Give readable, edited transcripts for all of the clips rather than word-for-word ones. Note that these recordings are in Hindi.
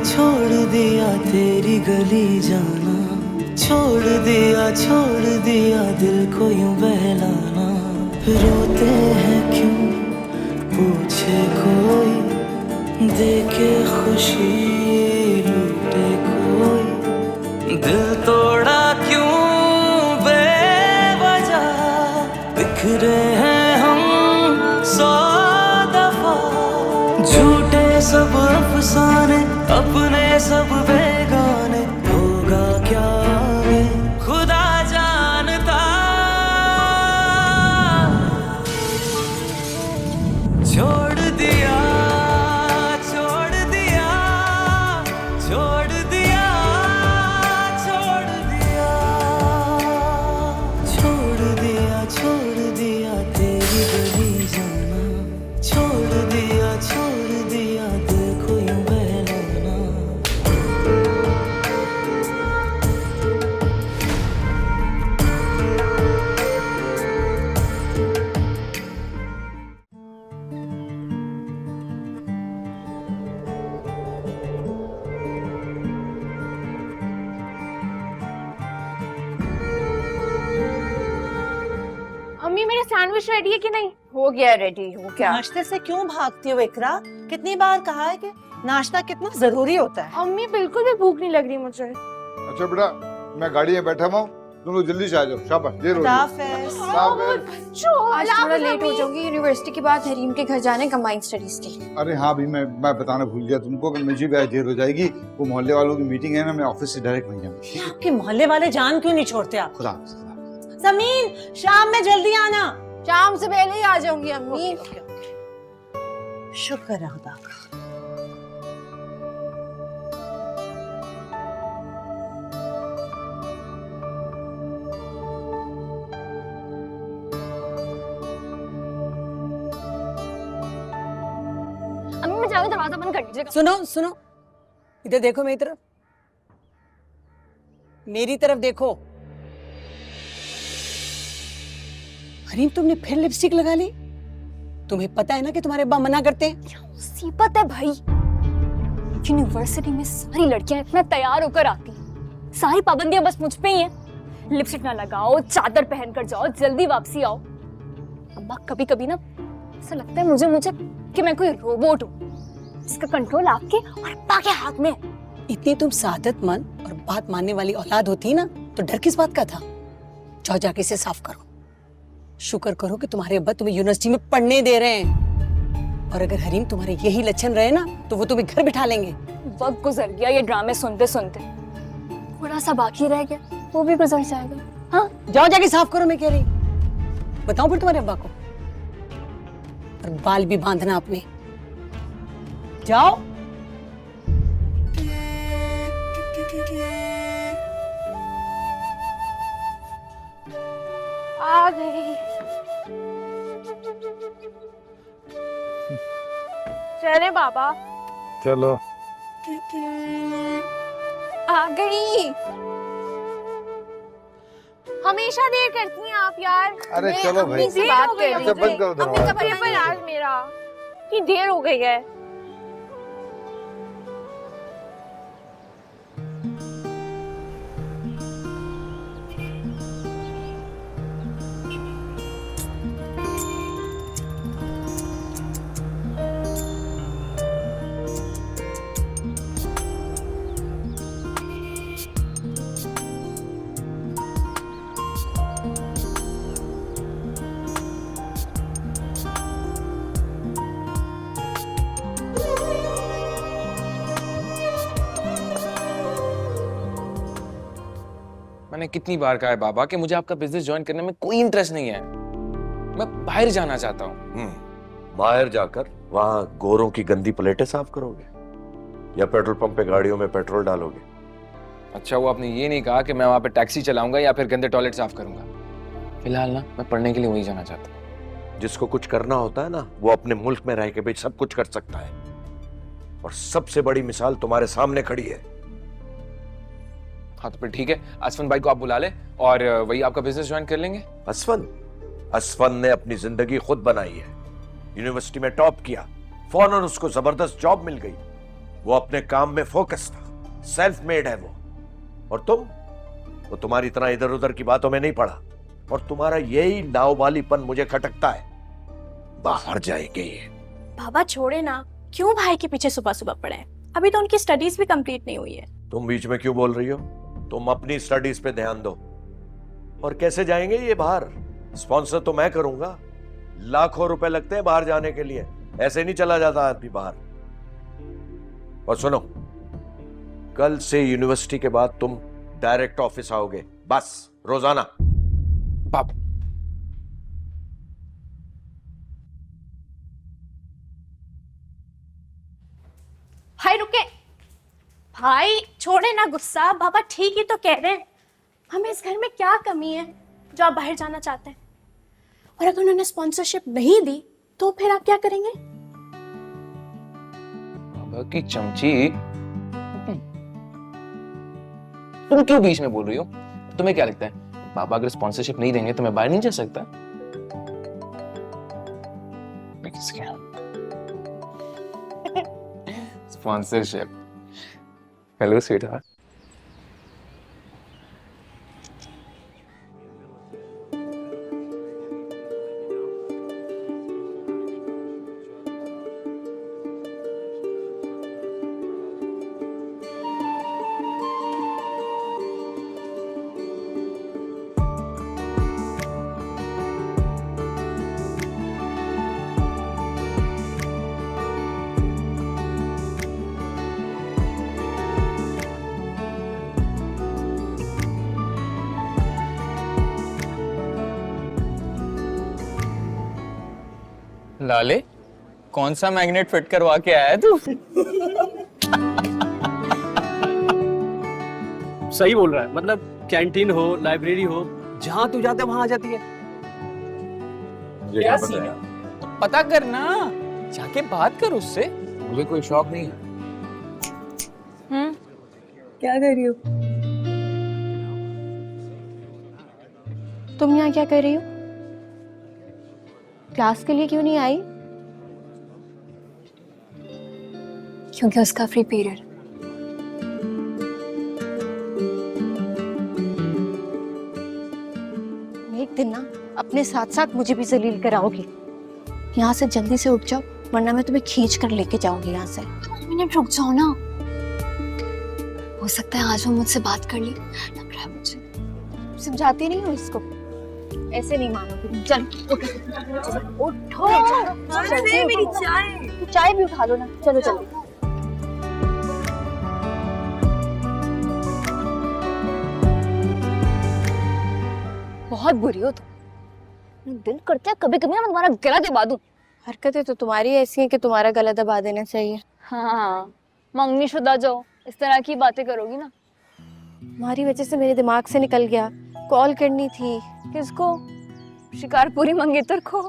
छोड़ दिया तेरी गली जाना, छोड़ दिया दिल को यूं बहलाना। रोते हैं क्यों पूछे कोई, देखे खुशी लूटे कोई। दिल तोड़ा क्यों बेवजह, बिखरे हैं हम 100 दफा। झूठे सब अफसाने, अपने सब बेगाने, होगा क्या आगे खुदा जानता। छोड़ दिया, छोड़ दिया, छोड़ दिया, छोड़ दिया, छोड़ दिया, छोड़ दिया तेरी गली जाना। छोड़ दिया दिल को यूं बहलाना। अम्मी मेरा सैंडविच रेडी है कि नहीं? हो गया रेडी, हो गया। नाश्ते से क्यों भागती हो इकरा? कितनी बार कहा है कि नाश्ता कितना जरूरी होता है। अम्मी बिल्कुल भी भूख नहीं लग रही मुझे। अच्छा बेटा, मैं गाड़ी में बैठा हुआ हूँ, तुम लोग जल्दी से आ जाओ। शाबाश, देर हो रही है। आज थोड़ा लेट हो जाऊंगी, यूनिवर्सिटी के बाद हरीम के घर जाने कंबाइंड स्टडीज के लिए। अरे हाँ भी, मैं बताना भूल गया तुमको कि मुझे भी आज देर हो जाएगी। वो मोहल्ले वालों की मीटिंग है ना, मैं ऑफिस से डायरेक्ट वहीं जाऊंगी। आपके मोहल्ले वाले जान क्यों नहीं छोड़ते आप? खुदा। जमीन, शाम में जल्दी आना। शाम से पहले ही आ जाऊंगी अम्मी। शुक्र है खुदा का। अम्मी मैं जाऊँ, दरवाजा बंद कर दीजिएगा। सुनो, इधर देखो मेरी तरफ, मेरी तरफ देखो। हरीम, तुमने फिर लिपस्टिक लगा ली? तुम्हें पता है ना कि तुम्हारे अब्बा मना करते हैं। क्या मुसीबत है भाई, यूनिवर्सिटी में सारी लड़कियां इतना तैयार होकर आती हैं, सारी पाबंदियां बस मुझ पे ही हैं। लिपस्टिक ना लगाओ, चादर पहन कर जाओ, जल्दी वापसी आओ। अम्मा कभी कभी ना ऐसा लगता है मुझे कि मैं कोई रोबोट हूँ, इसका कंट्रोल आपके और अब्बा के हाथ में है। इतनी तुम सादतमंद और बात मानने वाली औलाद होती ना तो डर किस बात का था? जाओ जाके इसे साफ करो। शुक्र करो कि तुम्हारे अब्बा तुम्हें यूनिवर्सिटी में पढ़ने दे रहे हैं, और अगर हरीम तुम्हारे यही लक्षण रहे ना तो वो तुम्हें घर बिठा लेंगे। वक्त गुजर गया ये ड्रामे सुनते सुनते, थोड़ा सा बाकी रह गया, वो भी गुजर जाएगा। हाँ जाओ जाके साफ करो, मैं कह रही। बताओ फिर तुम्हारे अब्बा को, और बाल भी बांधना अपने। जाओ। आ गई। चले बाबा। चलो। आ गई। हमेशा देर करती हैं आप यार। अरे मैं चलो अम्मी भाई। से बात कर अच्छा, रही बंद करो थी। अम्मी दरवाजा। का पेपर आज मेरा, इतनी देर हो गई है। मैंने कितनी बार कहा है बाबा कि मुझे आपका बिजनेस ज्वाइन करने में कोई इंटरेस्ट नहीं है, मैं बाहर जाना चाहता हूँ। बाहर जाकर वहां गोरों की गंदी प्लेटें साफ करोगे या पेट्रोल पंप पे गाड़ियों में पेट्रोल डालोगे? अच्छा, वो आपने ये नहीं कहा कि मैं वहां पे टैक्सी चलाऊंगा या फिर गंदे टॉयलेट साफ करूंगा। फिलहाल ना मैं पढ़ने के लिए वहीं जाना चाहता हूँ। जिसको कुछ करना होता है ना, वो अपने मुल्क में रह के भी सब कुछ कर सकता है, और सबसे बड़ी मिसाल तुम्हारे सामने खड़ी है। हाँ तो फिर ठीक है, असफन भाई को आप बुला ले और वही आपका बिजनेस ज्वाइन कर लेंगे। असफन ने अपनी जिंदगी खुद बनाई है, यूनिवर्सिटी में टॉप किया, फौरन उसको जबरदस्त जॉब मिल गई, वो अपने काम में फोकस था, सेल्फ मेड है वो। और तुम, वो तुम्हारी तरह इधर उधर की बातों में नहीं पड़ा, और तुम्हारा यही नाववालीपन मुझे खटकता है। बाहर जाएंगे ये। बाबा छोड़े ना, क्यों भाई के पीछे सुबह सुबह पड़े हैं? अभी तो उनकी स्टडीज भी कंप्लीट नहीं हुई है। तुम बीच में क्यों बोल रही हो? तुम अपनी स्टडीज पे ध्यान दो। और कैसे जाएंगे ये बाहर? स्पॉन्सर तो मैं करूंगा। लाखों रुपए लगते हैं बाहर जाने के लिए, ऐसे नहीं चला जाता आदमी बाहर। और सुनो, कल से यूनिवर्सिटी के बाद तुम डायरेक्ट ऑफिस आओगे, बस रोजाना। पाप भाई रुके, भाई छोड़े ना गुस्सा। बाबा ठीक ही तो कह रहे हैं। हमें इस घर में क्या कमी है जो आप बाहर जाना चाहते हैं? और अगर उन्होंने स्पॉन्सरशिप नहीं दी तो फिर आप क्या करेंगे? बाबा की चमची, तुम क्यों बीच में बोल रही हो? तुम्हें क्या लगता है बाबा अगर स्पॉन्सरशिप नहीं देंगे तो मैं बाहर नहीं जा सकता? मैं किसके यहाँ स्पॉन्सरशिप? Hello sweetheart. लाले, कौन सा मैग्नेट फिट करवा के आया है तू? सही बोल रहा है, मतलब कैंटीन हो, लाइब्रेरी हो, जहां तू जाता है वहां आ जाती है। क्या सीन है? तो पता करना, जाके बात कर उससे। मुझे कोई शौक नहीं है। क्या कर रही हो तुम? यहाँ क्या कर रही हो? क्लास के लिए क्यों नहीं आई? क्योंकि उसका फ्री पीरियड। एक दिन ना अपने साथ साथ मुझे भी जलील कराओगी। यहाँ से जल्दी से उठ जाओ, वरना मैं तुम्हें खींच कर लेके जाऊंगी यहाँ से। 2 मिनट रुक जाओ ना। हो सकता है आज वो मुझसे बात कर ले, लग रहा है मुझे। समझाती नहीं हूँ इसको, ऐसे नहीं मानोगी। चल उठो, अरे मेरी चाय। तो चाय भी उठा लो ना, चलो जल्दी। बहुत बुरी हो तुम। दिल करता है कभी कभी मैं तुम्हारा गला दबा दूं। हरकतें तो तुम्हारी ऐसी हैं कि तुम्हारा गला दबा देना चाहिए। हाँ, मंगनी शुदा जाओ, इस तरह की बातें करोगी ना। तुम्हारी वजह से मेरे दिमाग से निकल गया, कॉल करनी थी। किसको? शिकारपुरी मंगेतर को?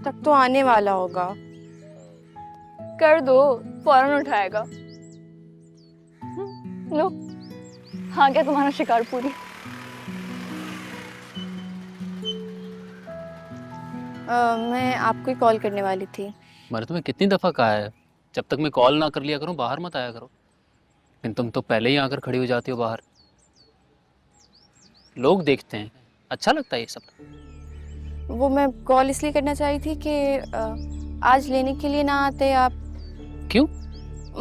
तब तो आने वाला होगा। कर दो, फौरन उठाएगा। लो, हाँ क्या तुम्हारा शिकारपुरी? मैं आपको ही कॉल करने वाली थी। मैंने तुम्हें कितनी दफा कहा है, जब तक मैं कॉल ना कर लिया करूं बाहर मत आया करो, लेकिन तुम तो पहले ही आकर खड़ी हो जाती हो बाहर। लोग देखते हैं, अच्छा लगता है ये सब। वो मैं कॉल इसलिए करना चाही थी कि आज लेने के लिए ना आते आप। क्यों?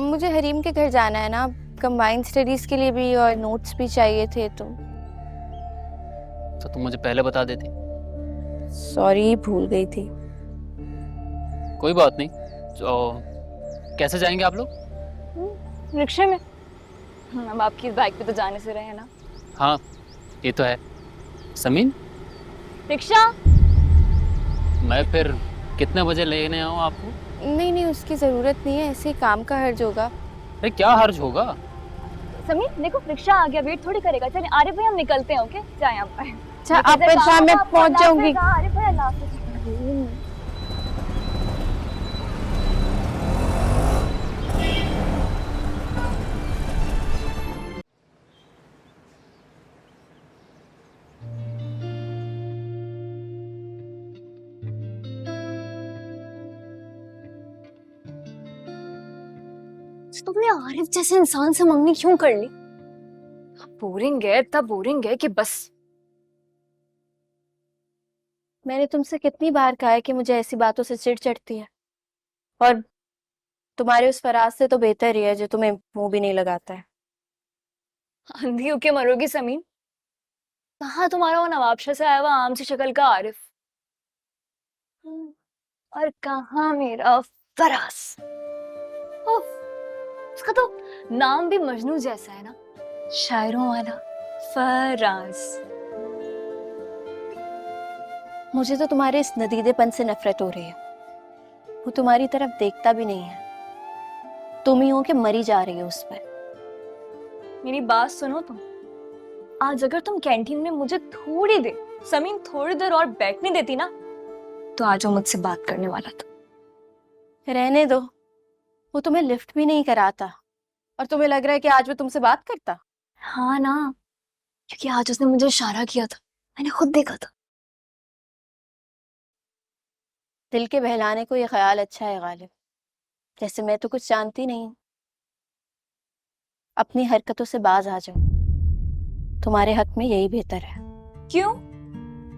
मुझे हरीम के घर जाना है ना, कंबाइंड स्टडीज के लिए भी, और नोट्स भी चाहिए थे। तो तुम मुझे पहले बता देती। सॉरी, भूल गई थी। कोई बात नहीं। तो कैसे जाएंगे आप लोग? रिक्शे में। अब आपकी इस बाइक पे तो जाने से रहे ना। हाँ ये तो है। समीन, रिक्शा। मैं फिर कितने बजे लेने आऊँ आपको? नहीं नहीं, उसकी जरूरत नहीं है, ऐसे ही काम का हर्ज होगा। अरे क्या हर्ज होगा? समीर देखो, रिक्शा आ गया, वेट थोड़ी करेगा। चलिए आरिफ भाई हम निकलते हैं। ओके, जाए आप। अच्छा, आप परेशान, मैं पहुंच जाऊंगी। आरिफ भाई अल्लाह हाफिज। तुमने आरिफ जैसे इंसान से मंगनी क्यों कर ली? बोरिंग है, इतना बोरिंग है कि बस। मैंने तुमसे कितनी बार कहा है कि मुझे ऐसी बातों से चिढ़ चढ़ती है, और तुम्हारे उस फराज से तो बेहतर ही है जो तुम्हें मुंह भी नहीं लगाता है। अंधी होके मरोगी समीन। कहाँ तुम्हारा वो नवाबशाह से आया हुआ आम सी शक्ल का आरिफ, और कहाँ मेरा फराज। उफ, उसका तो नाम भी मजनू जैसा है ना, शायरों वाला फराज। मुझे तो तुम्हारे इस नदीदेपन से नफरत हो रही है। वो तुम्हारी तरफ देखता भी नहीं है, तुम ही हो कि मरी जा रही हो उस पर। मेरी बात सुनो तुम। आज अगर तुम कैंटीन में मुझे थोड़ी देर, समीन थोड़ी देर और बैठने देती ना, तो आज वो मुझसे बात करने वाला था। रहने दो, वो तुम्हें लिफ्ट भी नहीं कराता, और तुम्हें लग रहा है कि आज वो तुमसे बात करता? हाँ ना, क्योंकि आज उसने मुझे इशारा किया था, मैंने खुद देखा था। दिल के बहलाने को ये ख्याल अच्छा है गालिब, जैसे मैं तो कुछ जानती नहीं। अपनी हरकतों से बाज आ जाओ, तुम्हारे हक में यही बेहतर है। क्यों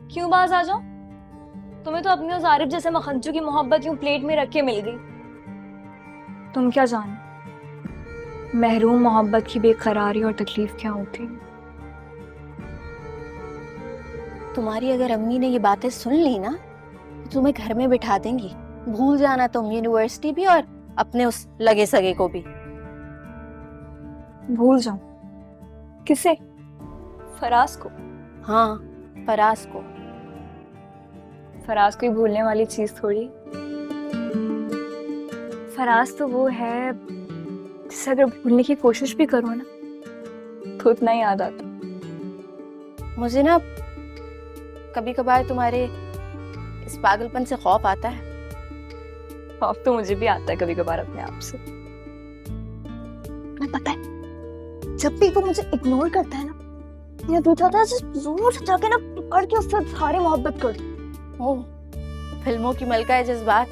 क्यों बाज आ जाओ? तुम्हें तो अपनी उस आरिफ जैसे मखंचू की मोहब्बत यूं प्लेट में रख के मिल गई। तुम क्या जानो महरूम मोहब्बत की बेकरारी और तकलीफ क्या होती है। तुम्हारी अगर अम्मी ने ये बातें सुन ली ना, तो तुम्हें घर में बिठा देंगी। भूल जाना तुम यूनिवर्सिटी भी और अपने उस लगे सगे को भी। भूल जाऊं? किसे? फराज को? हाँ, फराज को। फराज कोई भूलने वाली चीज थोड़ी। फराज तो वो है जिसे अगर भूलने की कोशिश भी करो ना, तो उतना ही याद आता। मुझे ना कभी कभार तुम्हारे इस पागलपन से खौफ आता है। खौफ तो मुझे भी आता है कभी कभार अपने आप से। मैं पता है, जब भी वो मुझे इग्नोर करता है ना, मेरा दिल चाहता है जोर से जाके ना पकड़ के उससे सारी मोहब्बत कर दूं। ओह, फिल्मों की मलका है जज्बात।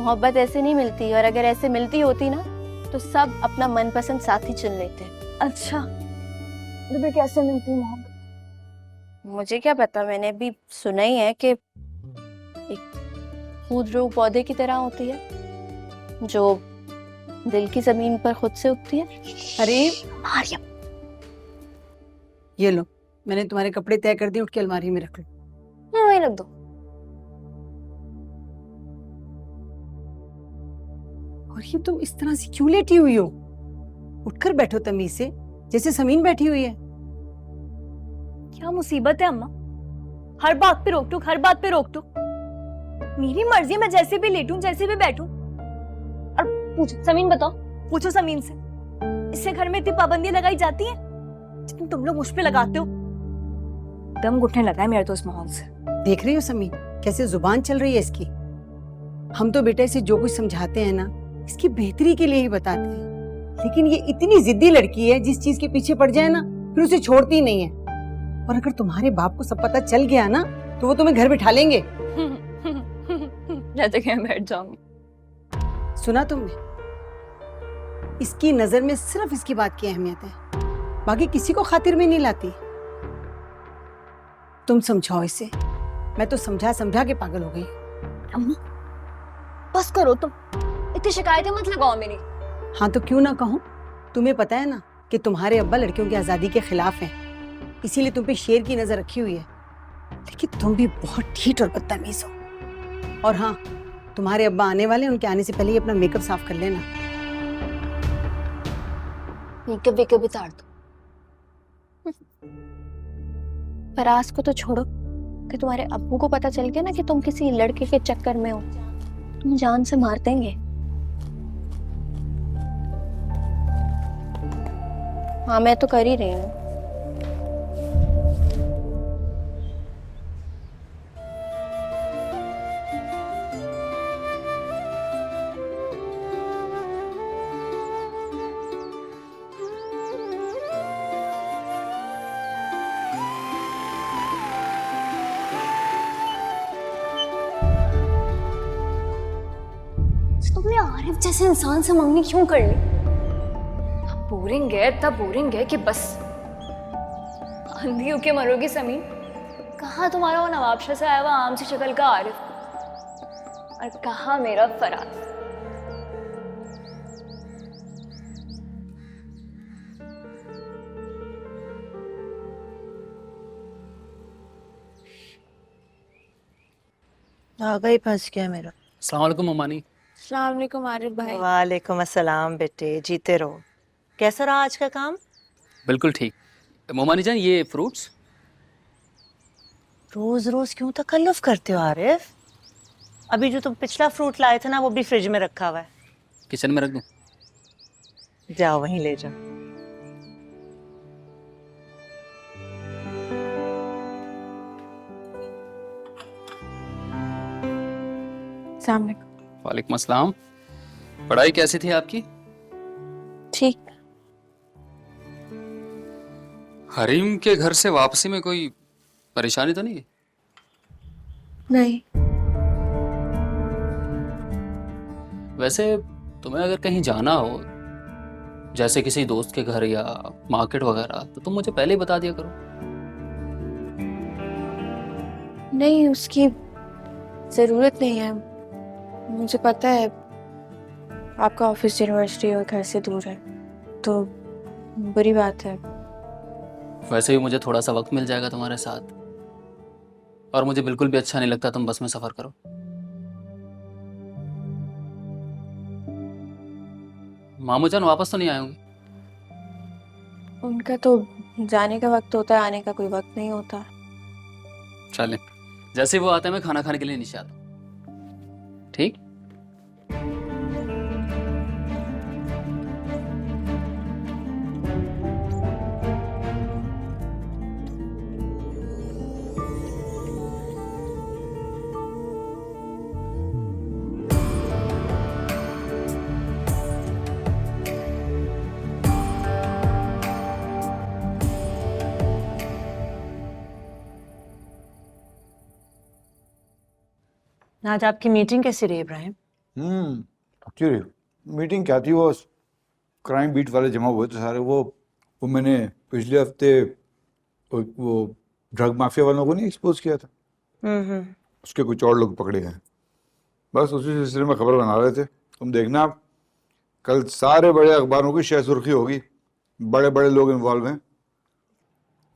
मोहब्बत ऐसे नहीं मिलती, और अगर ऐसे मिलती होती ना, तो सब अपना मनपसंद साथी चुन लेते। अच्छा, तो फिर कैसे मिलती है मोहब्बत? मुझे क्या पता, मैंने भी सुना ही है कि एक खूदरू पौधे की तरह होती है, जो दिल की जमीन पर खुद से उगती है। अरे मारियम, ये लो, मैंने तुम्हारे कपड़े तय कर दिए, उठ के अलमारी में रख लो। वहीं रख दो। और ये तुम इस तरह से क्यों लेटी हुई हो? उठकर बैठो तमीज से, जैसे समीन बैठी हुई है। क्या मुसीबत है अम्मा? हर बात पे रोक टोक, हर बात पे रोक टोक। मेरी मर्जी, मैं जैसे भी लेटूं, जैसे भी बैठूं। और पूछो समीन, बताओ, पूछो समीन से, इससे घर में इतनी पाबंदियां लगाई जाती हैं जितनी तुम लोग मुझ पे लगाते हो। दम घुटने लगा है मेरा तो इस माहौल से। देख रही हो समीन, कैसे जुबान चल रही है इसकी। हम तो बेटे से जो कुछ समझाते हैं ना, इसकी बेहतरी के लिए ही बताते हैं, लेकिन ये इतनी जिद्दी लड़की है, जिस चीज के पीछे पड़ जाए ना, फिर उसे छोड़ती नहीं है। और अगर तुम्हारे बाप को सब पता चल गया ना, तो वो तुम्हें घर बिठा लेंगे। जगह मैं बैठ जाऊंगी। सुना तुमने? इसकी नजर में सिर्फ इसकी बात की अहमियत है, बाकी किसी को खातिर में नहीं लाती। तुम समझाओ इसे। मैं तो समझा समझा के पागल हो गई। अम्मा बस करो तुम, इतनी शिकायतें मत लगाओ मेरी। हाँ तो क्यों ना कहूँ। तुम्हें पता है ना कि तुम्हारे अब्बा लड़कियों की आजादी के खिलाफ हैं, इसीलिए तुम पे शेर की नजर रखी हुई है। लेकिन तुम भी बहुत ढीठ और बदतमीज हो। और हाँ, तुम्हारे अब्बा आने वाले हैं, उनके आने से पहले ही अपना मेकअप साफ कर लेना। मेकअप वेकअप उतार दो। फराज को तो छोड़ो, कि तुम्हारे अब्बू को पता चल गया ना कि तुम किसी लड़के के चक्कर में हो, तुम जान से मार देंगे। हाँ, मैं तो कर ही रही हूँ। तुमने आरिफ जैसे इंसान से मंगनी क्यों कर ली? बोरिंग है, इतना बोरिंग है कि बस अंधी होके मरोगी समीन। कहाँ तुम्हारा वो नवाबशाह से आया हुआ आम सी शक्ल का आरिफ, और कहाँ मेरा फराज। आ गई, फंस गया मेरा। अस्सलाम वालेकुम ममानी। अस्सलाम वालेकुम आरिफ भाई। वालेकुम अस्सलाम बेटे, जीते रहो। कैसा रहा आज का काम? बिल्कुल ठीक। ममानी जान, ये फ्रूट्स। रोज रोज क्यों तकल्लुफ करते हो आरिफ? अभी जो तुम पिछला फ्रूट लाए थे ना, वो भी फ्रिज में रखा हुआ है। किचन में रख दूं? जाओ वहीं ले जाओ। सामने। वालेकुम अस्सलाम। पढ़ाई कैसी थी आपकी? ठीक। हरीम के घर से वापसी में कोई परेशानी तो नहीं है? नहीं। वैसे तुम्हें अगर कहीं जाना हो, जैसे किसी दोस्त के घर या मार्केट वगैरह, तो तुम मुझे पहले ही बता दिया करो। नहीं, उसकी जरूरत नहीं है। मुझे पता है आपका ऑफिस यूनिवर्सिटी और घर से दूर है, तो बुरी बात है। वैसे भी मुझे थोड़ा सा वक्त मिल जाएगा तुम्हारे साथ, और मुझे बिल्कुल भी अच्छा नहीं लगता तुम बस में सफर करो। मामू जान वापस तो नहीं आए होंगे? उनका तो जाने का वक्त होता है, आने का कोई वक्त नहीं होता। चलें, जैसे वो आते हैं मैं खाना खाने के लिए नीचे आता हूँ। ठीक? आज आपकी मीटिंग कैसी रही इब्राहिम? एक्चुअली मीटिंग क्या थी, वो क्राइम बीट वाले जमा हुए थे सारे। वो मैंने पिछले हफ्ते वो ड्रग माफिया वालों को नहीं एक्सपोज किया था, उसके कुछ और लोग पकड़े गए। बस उसी सिलसिले में खबर बना रहे थे। तुम देखना, आप कल सारे बड़े अखबारों की शह सुर्खी होगी, बड़े बड़े लोग इन्वॉल्व हैं।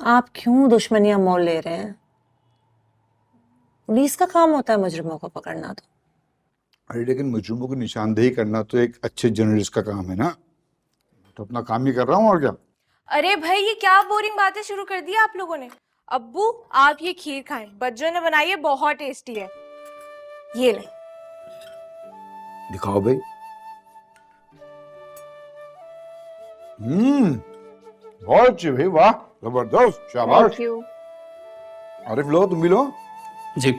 आप क्यों दुश्मनियां मोल ले रहे हैं? पुलिस का काम होता है मुजरिमों को पकड़ना। तो अरे लेकिन मुजरिमों की निशानदेही करना तो एक अच्छे जर्नलिस्ट का काम है ना। तो अपना काम ही कर रहा हूँ, और क्या। अरे भाई, ये क्या बोरिंग बातें शुरू कर दी आप लोगों ने। अब्बू, आप ये खीर खाएं, बच्चों ने बनाई है, बहुत टेस्टी है। ये ले। दिखाओ भाई। बहुत अच्छी भाई, वाह, जबरदस्त, शाबाश। आरिफ लो, तुम भी लो। जी।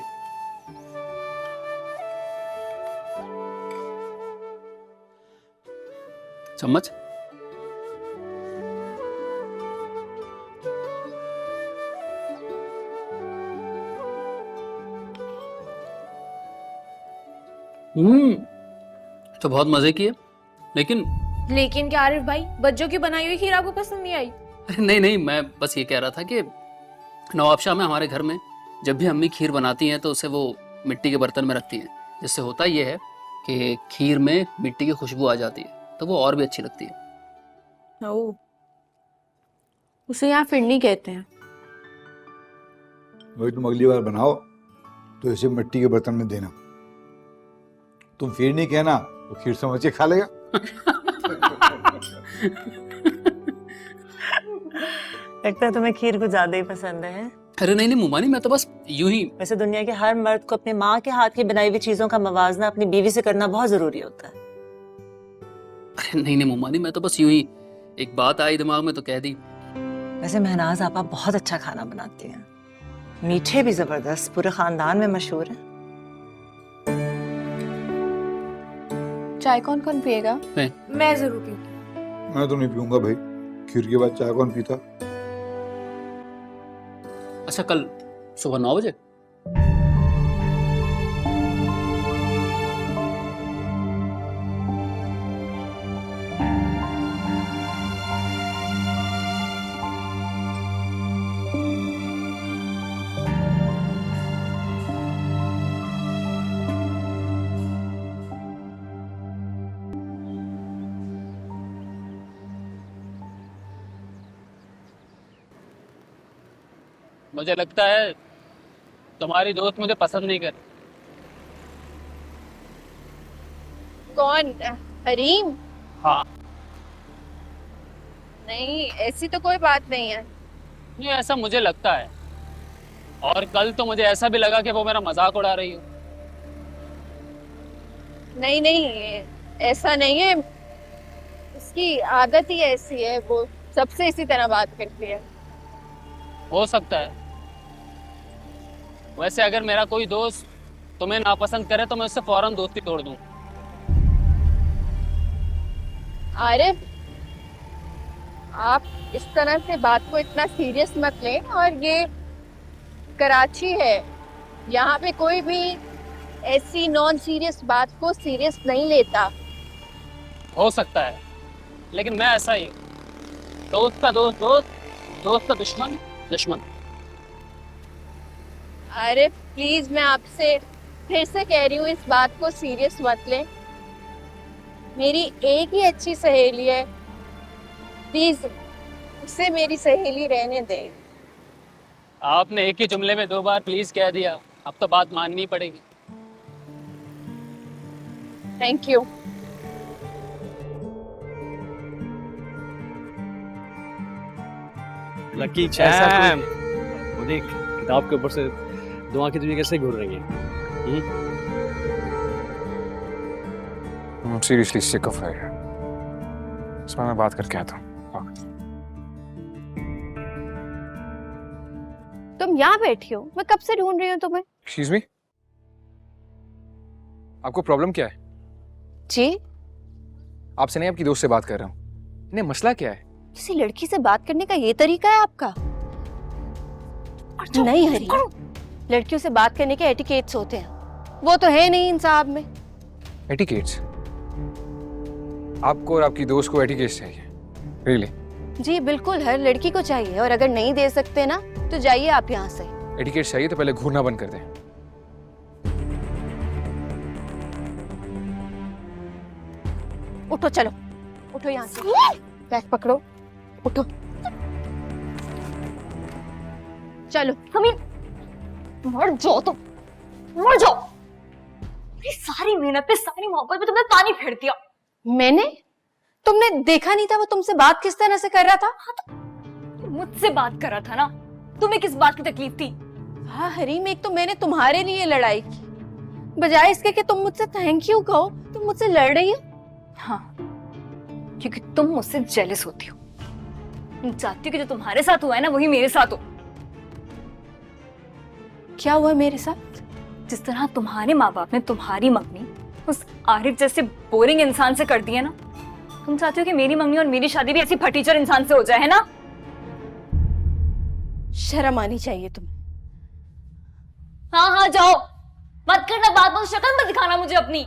चम्मच। तो बहुत मजे की है, लेकिन क्या आरिफ भाई, बच्चों की बनाई हुई खीर आपको पसंद नहीं आई? नहीं नहीं, मैं बस ये कह रहा था कि नवाबशाह में हमारे घर में जब भी अम्मी खीर बनाती हैं तो उसे वो मिट्टी के बर्तन में रखती हैं, जिससे होता ये है कि खीर में मिट्टी की खुशबू आ जाती है, तो वो और भी अच्छी लगती है। ओह, उसे यहाँ फिरनी कहते हैं। वही तुम अगली बार बनाओ तो इसे मिट्टी के बर्तन में देना। तुम फिर नहीं कहना तो खीर समझ के खा लेगा। लगता है तुम्हें खीर कुछ ज्यादा ही पसंद है। अरे नहीं नहीं मुमानी, मैं तो बस यूं ही। वैसे दुनिया के हर मर्द को अपनी माँ के हाथ की बनाई हुई चीजों का मवाजना अपनी बीवी से करना बहुत जरूरी होता है। अरे नहीं नहीं मुमानी, मैं तो बस यूं ही, एक बात आई दिमाग में तो कह दी। वैसे महनाज आपा बहुत अच्छा खाना बनाती हैं, मीठे भी जबरदस्त, पूरे खानदान में मशहूर है। चाय कौन कौन पिएगा? मैं जरूर पीऊंगी। मैं तो नहीं पीऊंगा भाई, खीर के बाद चाय कौन पीता। अच्छा, कल सुबह 9 बजे? मुझे लगता है तुम्हारी दोस्त मुझे पसंद नहीं कर। कौन? हरीम? हाँ। नहीं, ऐसी तो कोई बात नहीं है। नहीं, ऐसा मुझे लगता है। और कल तो मुझे ऐसा भी लगा कि वो मेरा मजाक उड़ा रही हो। नहीं नहीं, ऐसा नहीं है, उसकी आदत ही ऐसी है, वो सबसे इसी तरह बात करती है। हो सकता है। वैसे अगर मेरा कोई दोस्त तुम्हें नापसंद करे तो मैं उससे फौरन दोस्ती तोड़ दूं। आरिफ, आप इस तरह से बात को इतना सीरियस मत लें। और ये कराची है, यहाँ पे कोई भी ऐसी नॉन सीरियस बात को सीरियस नहीं लेता। हो सकता है, लेकिन मैं ऐसा ही हूं। दोस्त का दोस्त दोस्त, दोस्त का दुश्मन दुश्मन। अरे प्लीज, मैं आपसे फिर से कह रही हूँ, इस बात को सीरियस मत लें। मेरी एक ही अच्छी सहेली है, प्लीज उसे मेरी सहेली रहने दें। आपने एक ही जुमले में 2 बार प्लीज कह दिया, अब तो बात माननी पड़ेगी। Thank you. लकी चैम, वो देख किताब के ऊपर से 2 आंखें तुझे कैसे घूर रही हैं। सीरियसली सिक ऑफ है। इसमें मैं बात करके आता हूँ। तुम यहाँ बैठी हो, मैं कब से ढूंढ रही हूँ तुम्हें। एक्सक्यूज मी, आपको प्रॉब्लम क्या है? जी? आपसे नहीं, आपकी दोस्त से बात कर रहा हूँ। इन्हें मसला क्या है? किसी लड़की से बात करने का ये तरीका है आपका? नहीं हरी, लड़कियों से बात करने के एटिकेट्स होते हैं, वो तो है नहीं इन साहब में। एटिकेट्स? आपको और आपकी दोस्त को एटिकेट्स चाहिए? रियली? जी बिल्कुल, हर लड़की को चाहिए, और अगर नहीं दे सकते ना तो जाइए आप यहाँ से। एटिकेट्स चाहिए तो पहले घूरना बंद कर दें। उठो, चलो उठो यहाँ से, बैग पकड़ो, उठो चलो। कमीन, मर जाओ तुम, मर जाओ। मेरी सारी मेहनत पे, सारी मोहब्बत पे तुमने पानी फेर दिया। मैंने? तुमने देखा नहीं था वो तुमसे बात किस तरह से कर रहा था? हाँ तो मुझसे बात कर रहा था ना, तुम्हें किस बात की तकलीफ थी? हाँ हरीम, एक तो मैंने तुम्हारे लिए लड़ाई की, बजाय इसके कि तुम मुझसे थैंक यू कहो, तुम मुझसे लड़ रही हो। हाँ, क्योंकि तुम मुझसे जेलस होती हो। तुम चाहती हो कि जो तुम्हारे साथ हुआ है ना वही मेरे साथ हो। क्या हुआ मेरे साथ? जिस तरह तुम्हारे माँ बाप ने तुम्हारी मंगनी उस आरिफ जैसे बोरिंग इंसान से कर दी है ना, तुम चाहती हो कि मेरी मंगनी और मेरी शादी भी ऐसी फटीचर इंसान से हो जाए, है ना? शर्म आनी चाहिए तुम्हें। हाँ हाँ जाओ, मत करना बात, बहुत शक्ल मत दिखाना मुझे अपनी।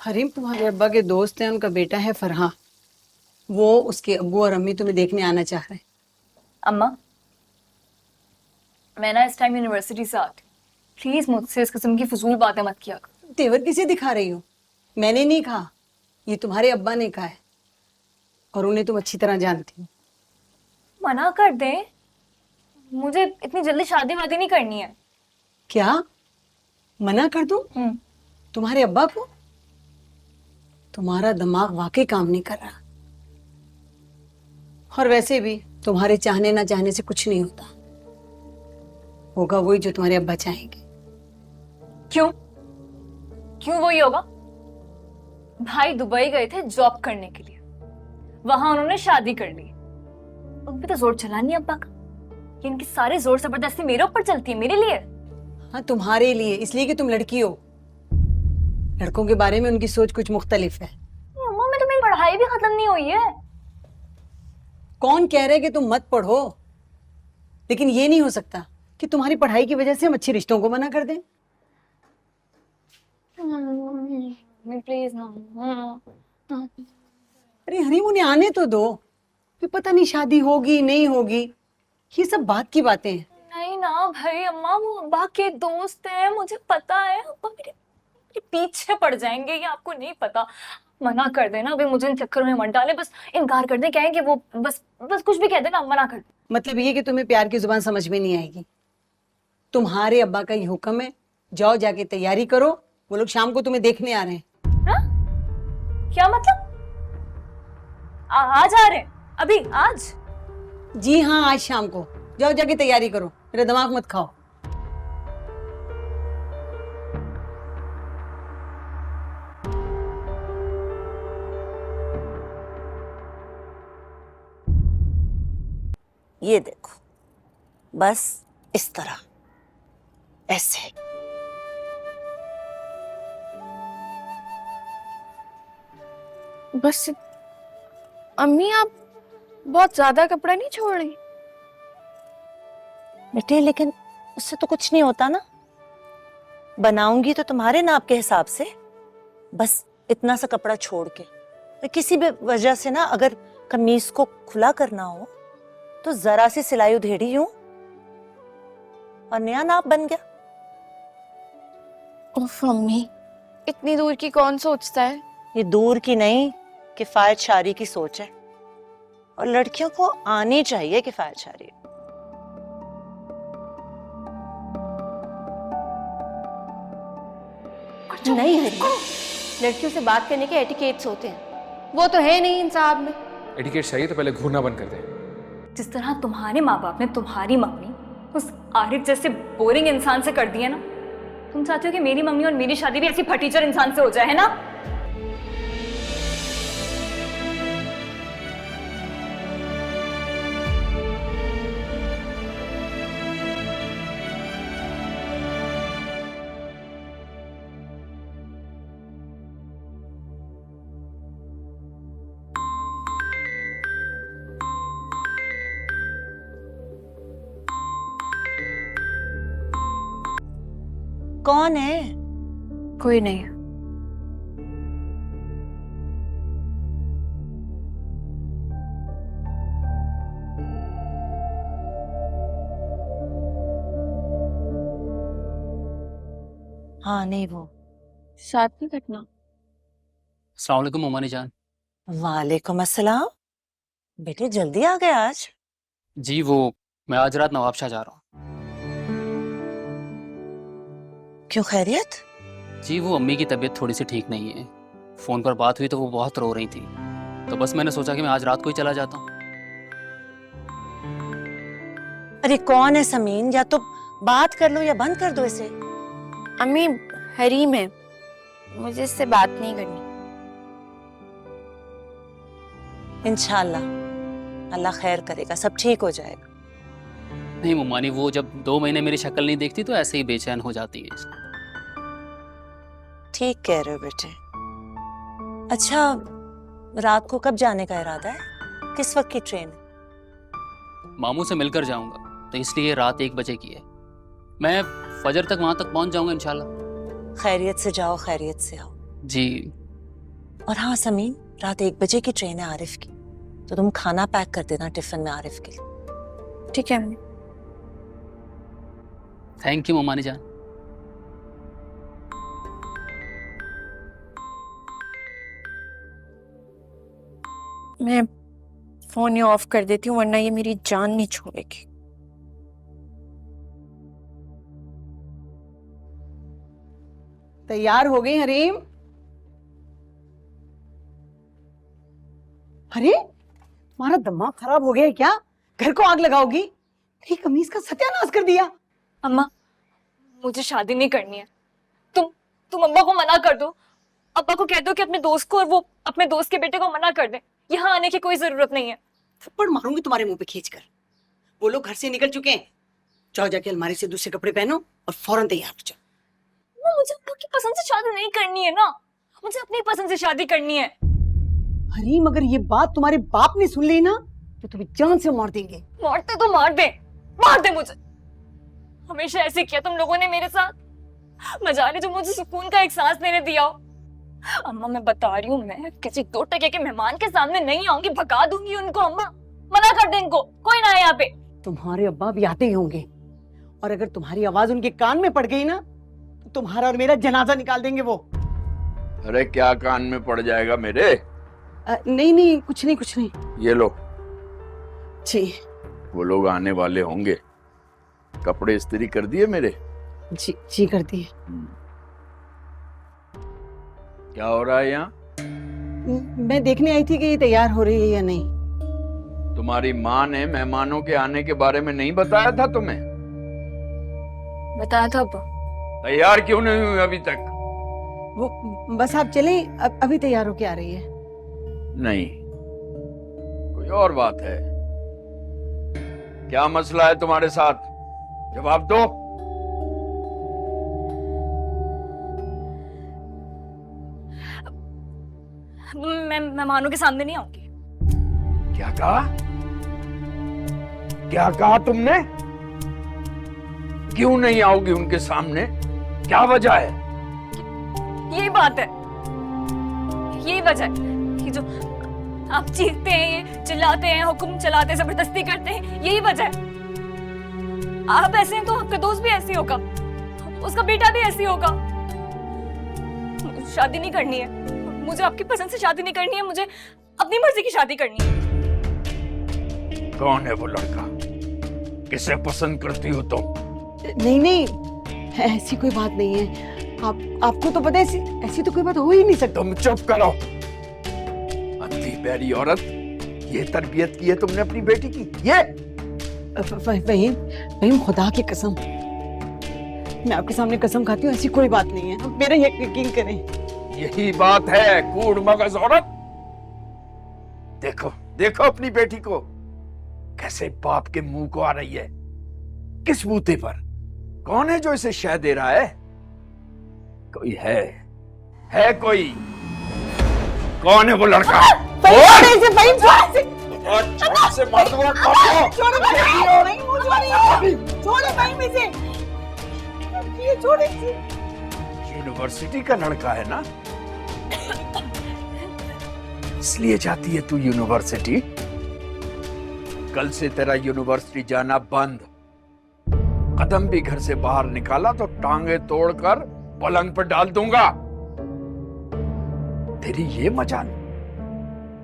हरीम, तुम्हारे अब्बा के दोस्त हैं, उनका बेटा है फरहान, वो उसके अब्बू और अम्मी तुम्हें देखने आना चाह रहे हैं। अम्मा, मैं ना इस टाइम यूनिवर्सिटी से आती, प्लीज मुझसे इस किस्म की फजूल बातें मत किया करो। तेवर किसे दिखा रही हो? मैंने नहीं कहा, ये तुम्हारे अब्बा ने कहा है, और उन्हें तुम अच्छी तरह जानती हो। मना कर दे, मुझे इतनी जल्दी शादी वादी नहीं करनी है। क्या मना कर दूं? तुम्हारे अब्बा को? तुम्हारा दिमाग वाकई काम नहीं कर रहा। और वैसे भी तुम्हारे चाहने ना चाहने से कुछ नहीं होता, होगा वही जो तुम्हारे अब्बा चाहेंगे। क्यों? क्यों वही होगा? भाई दुबई गए थे जॉब करने के लिए, वहां उन्होंने शादी कर ली। उन पे तो जोर चला नहीं अब्बा का, कि इनकी सारे जोर जबरदस्ती मेरे ऊपर चलती है, मेरे लिए। हाँ, तुम्हारे लिए, इसलिए कि तुम लड़की हो। लड़कों के बारे में उनकी सोच कुछ मुख्तलिफ है। अम्मा, मैं तो मेरी पढ़ाई भी खत्म नहीं हुई है। कौन कह रहे कि तुम मत पढ़ो? लेकिन ये नहीं हो सकता कि तुम्हारी पढ़ाई की वजह से हम अच्छे रिश्तों को मना कर दें। प्लीज ना। अरे हरीम, उन्हें आने तो दो, कि पता नहीं शादी होगी नहीं होगी, ये सब बात की बातें हैं। नहीं ना भाई, अम्मा वो अब्बा के दोस्त हैं, मुझे पता है। अब्बा मेरे पीछे पड़ जाएंगे, ये आपको नहीं पता। मना कर देना अभी, मुझे इन चक्करों में मत डाले, बस इनकार कर दे। क्या है कि वो बस कुछ भी कह देना, मना कर दे। मतलब ये कि तुम्हें प्यार की जुबान समझ में नहीं आएगी। तुम्हारे अब्बा का ये हुक्म है, जाओ जाके तैयारी करो, वो लोग शाम को तुम्हें देखने आ रहे हैं। क्या मतलब? आज आ रहे हैं? अभी आज? जी हाँ, आज शाम को। जाओ जाके तैयारी करो, मेरा दिमाग मत खाओ। ये देखो, बस इस तरह, ऐसे। बस अम्मी, आप बहुत ज्यादा कपड़ा नहीं छोड़ रही? बेटे लेकिन उससे तो कुछ नहीं होता ना। बनाऊंगी तो तुम्हारे नाप के हिसाब से, बस इतना सा कपड़ा छोड़ के। किसी भी वजह से ना अगर कमीज को खुला करना हो तो जरा सी सिलाई उधेड़ी यूं और नया नाप बन गया। उफ अम्मी, इतनी दूर की कौन सोचता है? ये दूर की नहीं, किफायत शारी की सोच है, और लड़कियों को आनी चाहिए किफायत शारी। नहीं हरी, लड़कियों से बात करने के एटिकेट्स होते हैं, वो तो है नहीं इन साहब में। एटिकेट चाहिए तो पहले घूरना बंद कर दे। जिस तरह तुम्हारे माँ बाप ने तुम्हारी मम्मी उस आरिफ जैसे बोरिंग इंसान से कर दिया ना, तुम चाहते हो कि मेरी मम्मी और मेरी शादी भी ऐसी फटीचर इंसान से हो जाए, है ना? कौन है? कोई नहीं। हाँ नहीं, वो साथ नहीं कटना। अस्सलाम वालेकुम मोमानी जान। वालेकुम अस्सलाम। बेटे जल्दी आ गए आज। जी वो मैं आज रात नवाबशाह जा रहा हूँ। क्यों, खैरियत? जी वो अम्मी की तबीयत थोड़ी सी ठीक नहीं है, फोन पर बात हुई तो वो बहुत रो रही थी, तो बस मैंने सोचा कि मैं आज रात को ही चला जाता हूँ। अरे कौन है समीन, या तो बात कर लो या बंद कर दो इसे। अम्मी हरीम है, मुझे इससे बात नहीं करनी। इंशाल्लाह अल्लाह खैर करेगा, सब ठीक हो जाएगा। नहीं मुम्मानी, वो जब 2 महीने मेरी शक्ल नहीं देखती तो ऐसे ही बेचैन हो जाती है। ठीक कह रहे हो बेटे। अच्छा, रात को कब जाने का इरादा है? किस वक्त की ट्रेन है? मामू से मिलकर जाऊंगा, तो इसलिए रात 1 बजे की है। मैं फजर तक वहां तक पहुंच जाऊंगा इंशाल्लाह। खैरियत से जाओ, खैरियत से आओ। जी। और हाँ समीन, रात 1 बजे की ट्रेन है आरिफ की, तो तुम खाना पैक कर देना टिफिन में आरिफ के लिए। ठीक है अम्मी। थैंक यू मोमानी जान। मैं फोन ये ऑफ कर देती हूँ, वरना ये मेरी जान नहीं छोड़ेगी। तैयार हो गई हरीम? अरे तुम्हारा दिमाग खराब हो गया है क्या? घर को आग लगाओगी? ये कमीज का सत्यानाश कर दिया। अम्मा मुझे शादी नहीं करनी है। तुम अब्बा को मना कर दो। अब्बा को कह दो कि अपने दोस्त को और वो अपने दोस्त के बेटे को मना कर दे। यहाँ आने की कोई जरूरत नहीं है। थप्पड़ मारूंगी तुम्हारे मुंह पे खींचकर। वो लोग घर से निकल चुके हैं। जाओ जाके अलमारी से दूसरे कपड़े पहनो और फौरन तैयार हो जाओ। मुझे अब्बा की पसंद से शादी नहीं करनी है ना, मुझे अपनी पसंद से शादी करनी है। हरीम, अगर ये बात तुम्हारे बाप ने सुन ली ना तो तुम्हें जान से मार देंगे। मारते तो मार दे, मार दे मुझे। हमेशा ऐसे किया तुम लोगों ने मेरे साथ, मजाने जो मुझे सुकून का एहसास देने दिया हो। अम्मा मैं बता रही हूँ, मैं किसी 2 टके के मेहमान के सामने नहीं आऊंगी, भगा दूंगी उनको। अम्मा मना कर दे इनको, कोई ना आए यहाँ पे। तुम्हारे अब्बा भी आते ही होंगे, और अगर तुम्हारी आवाज उनके कान में पड़ गई ना तो तुम्हारा और मेरा जनाजा निकाल देंगे वो। अरे क्या कान में पड़ जाएगा मेरे? नहीं नहीं, कुछ नहीं कुछ नहीं। ये लो, जी वो लोग आने वाले होंगे। कपड़े इस्त्री कर दिए मेरे? जी जी कर दिए। क्या हो रहा है यहाँ? मैं देखने आई थी कि ये तैयार हो रही है या नहीं। तुम्हारी माँ ने मेहमानों के आने के बारे में नहीं बताया था तुम्हें? बताया था अब्बा। तैयार क्यों नहीं हुई अभी तक? वो बस आप चले, अभी तैयार होके आ रही है। नहीं, कोई और बात है। क्या मसला है तुम्हारे साथ? जवाब दो। मैं मेहमानों के सामने नहीं आऊंगी। क्या कहा? क्या कहा तुमने? क्यों नहीं आओगी उनके सामने? क्या वजह है? यही बात है, यही वजह है। ये जो आप चीखते हैं, ये चिल्लाते हैं, हुक्म चलाते हैं, जबरदस्ती करते हैं, यही वजह है। आप ऐसे हैं तो आपका दोस्त भी ऐसे होगा, उसका बेटा भी ऐसे होगा। मुझे शादी नहीं करनी है, मुझे आपकी पसंद से शादी नहीं करनी है, मुझे अपनी मर्जी की शादी करनी है। कौन है वो लड़का? किसे पसंद करती हो तुम? नहीं नहीं, ऐसी कोई बात नहीं है। आपको तो पता है ऐसी तो कोई बात हो ही नहीं सकती। तुम चुप करो। अंधी बैरी औरत, ये तरबियत की है तुमने अपनी बेटी की? ये वहीम खुदा की कसम, मैं आपके सामने कसम खाती हूँ, ऐसी कोई बात नहीं है। मेरा यकीन करें। यही बात है, कूड़ मगज औरत। देखो देखो अपनी बेटी को, कैसे बाप के मुंह को आ रही है। किस बूते पर? कौन है जो इसे शह दे रहा है? कोई है कोई? कौन है वो लड़का? से मार दूंगा। यूनिवर्सिटी का लड़का है ना, इसलिए जाती है तू यूनिवर्सिटी? कल से तेरा यूनिवर्सिटी जाना बंद। कदम भी घर से बाहर निकाला तो टांगे तोड़कर पलंग पर डाल दूंगा। तेरी ये मजाल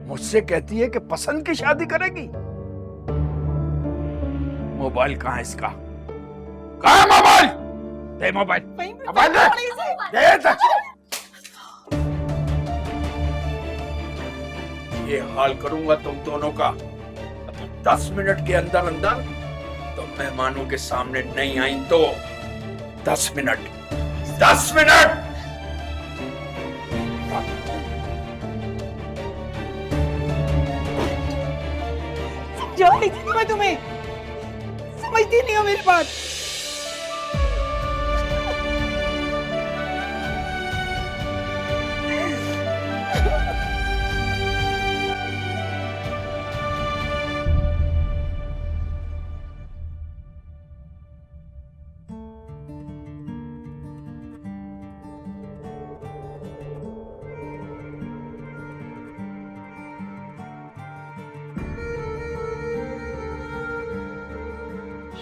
मुझसे कहती है कि पसंद की शादी करेगी। मोबाइल कहाँ है इसका? कहाँ है मोबाइल? दे मोबाइल, मोबाइल दे। ये हाल करूंगा तुम दोनों का 10 मिनट के अंदर अंदर। तुम मेहमानों के सामने नहीं आई तो 10 मिनट। समझाती थी मैं तुम्हें, समझती नहीं हो मेरी बात।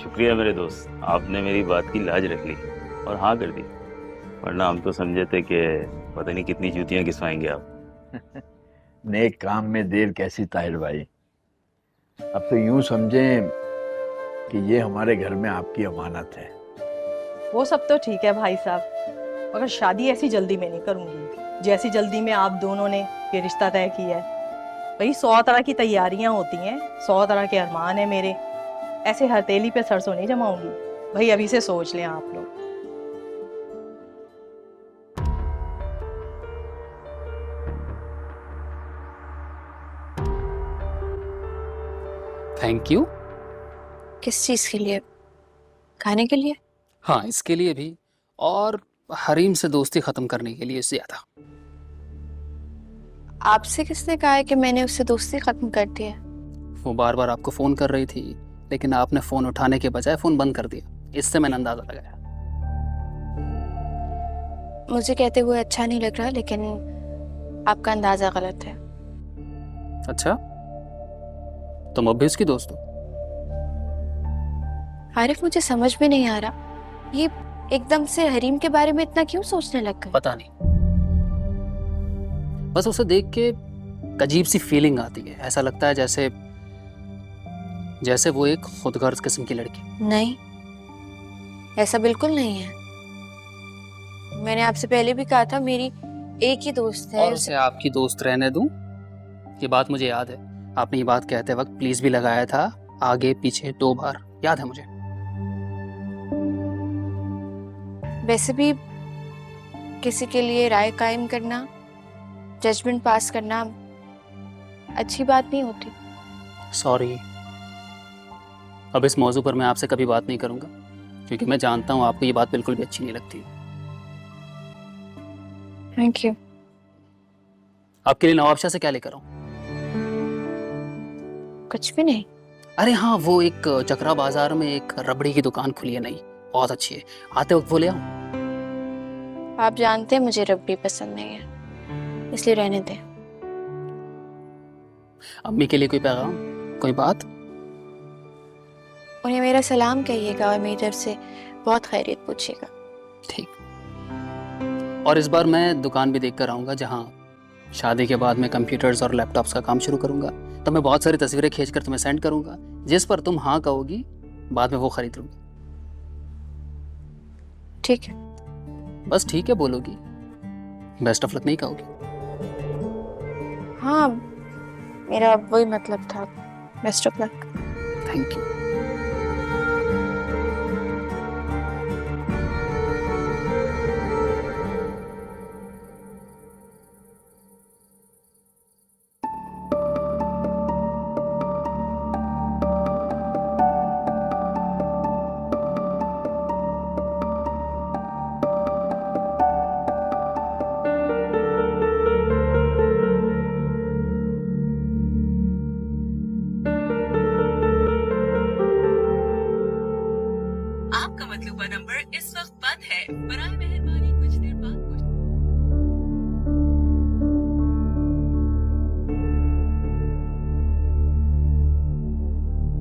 शुक्रिया मेरे दोस्त, आपने मेरी बात की लाज रख ली और हाँ कर दी, वरना हम तो समझे थे कि पता नहीं कितनी जूतियां घिसवाएंगे आप। नेक काम में देर कैसी ताहिर भाई। अब तो यूं समझें कि ये हमारे घर में आपकी अमानत है। वो सब तो ठीक है भाई साहब, मगर शादी ऐसी जल्दी में नहीं करूंगी जैसी जल्दी में आप दोनों ने ये रिश्ता तय किया है। भाई 100 तरह की तैयारियां होती हैं, 100 तरह के अरमान है मेरे। ऐसे हथेली पे सरसों नहीं जमाऊंगी भाई, अभी से सोच लें आप लोग। Thank you. किस चीज के लिए? खाने के लिए? हाँ, इसके लिए भी, और हरीम से दोस्ती खत्म करने के लिए ज्यादा। आपसे किसने कहा है कि मैंने उससे दोस्ती खत्म कर दी है? वो बार बार आपको फोन कर रही थी, लेकिन आपने फ़ोन उठाने के बजाय फ़ोन बंद कर दिया। इससे मैंने अंदाज़ा लगाया। मुझे कहते हुए अच्छा नहीं लग रहा, लेकिन आपका अंदाजा गलत है। अच्छा, तुम अब भी उसकी दोस्त हो? आरिफ, मुझे समझ में नहीं आ रहा, ये एकदम से हरीम के बारे में इतना क्यों सोचने लग गए? पता नहीं, बस उसे देख के अजीब सी फीलिंग आती है। ऐसा लगता है जैसे वो एक खुदगर्ज किस्म की लड़की। नहीं, ऐसा बिल्कुल नहीं है। मैंने आपसे पहले भी कहा था, मेरी एक ही दोस्त है। और उसे आपकी दोस्त रहने दूं? ये बात मुझे याद है, आपने ये बात कहते वक्त प्लीज भी लगाया था, आगे पीछे 2 बार, याद है मुझे। वैसे भी किसी के लिए राय कायम करना, जजमेंट पास करना अच्छी बात नहीं होती। सॉरी, अब इस मौजू पर मैं आपसे कभी बात नहीं करूंगा, क्योंकि मैं जानता हूँ आपको ये बात बिल्कुल भी अच्छी नहीं लगती। Thank you. आपके लिए नवाबशाह से क्या लेकर आऊं? कुछ भी नहीं। अरे हाँ, वो एक चकरा बाजार में एक रबड़ी की दुकान खुली है, नई, बहुत अच्छी है, आते वक्त वो ले आऊं? आप जानते हैं मुझे रबड़ी पसंद नहीं है, इसलिए रहने दें। अम्मी के लिए कोई पैगाम, कोई बात? उन्हें मेरा सलाम कहिएगा और मेरी तरफ से बहुत खैरियत पूछिएगा। ठीक। और इस बार मैं दुकान भी देख कर आऊँगा, जहाँ शादी के बाद मैं कंप्यूटर्स और लैपटॉप्स का काम शुरू करूँगा। तो मैं बहुत सारी तस्वीरें खींच कर तुम्हें सेंड करूँगा, जिस पर तुम हाँ कहोगी, बाद में वो खरीद लूँगी। ठीक है। बस ठीक है बोलोगी, बेस्ट ऑफ लक नहीं कहोगी? हाँ, मेरा वही मतलब था, best of luck. Thank you. आपका मतलूबा नंबर इस वक्त बंद है, बराए मेहरबानी कुछ देर बाद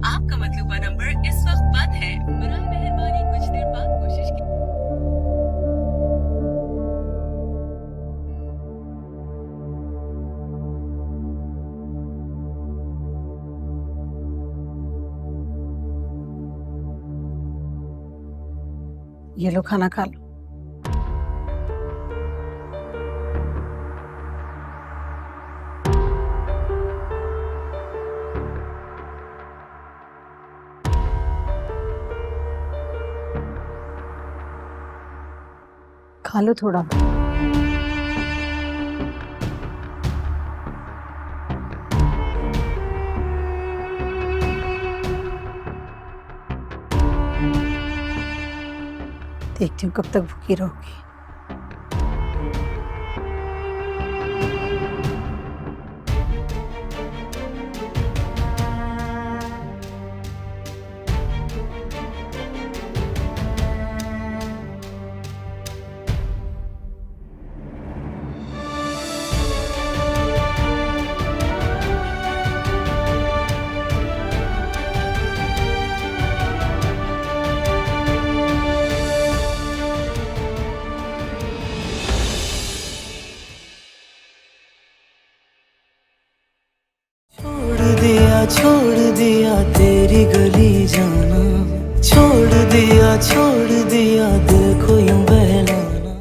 आपका मतलूबा नंबर इस वक्त बंद है, बराए मेहरबानी कुछ देर बाद कोशिश की। ये लो, खाना खा लो। खा लो थोड़ा। देखती हूँ कब तक भूखी रहोगी। छोड़ दिया तेरी गली जाना, छोड़ दिया दिल को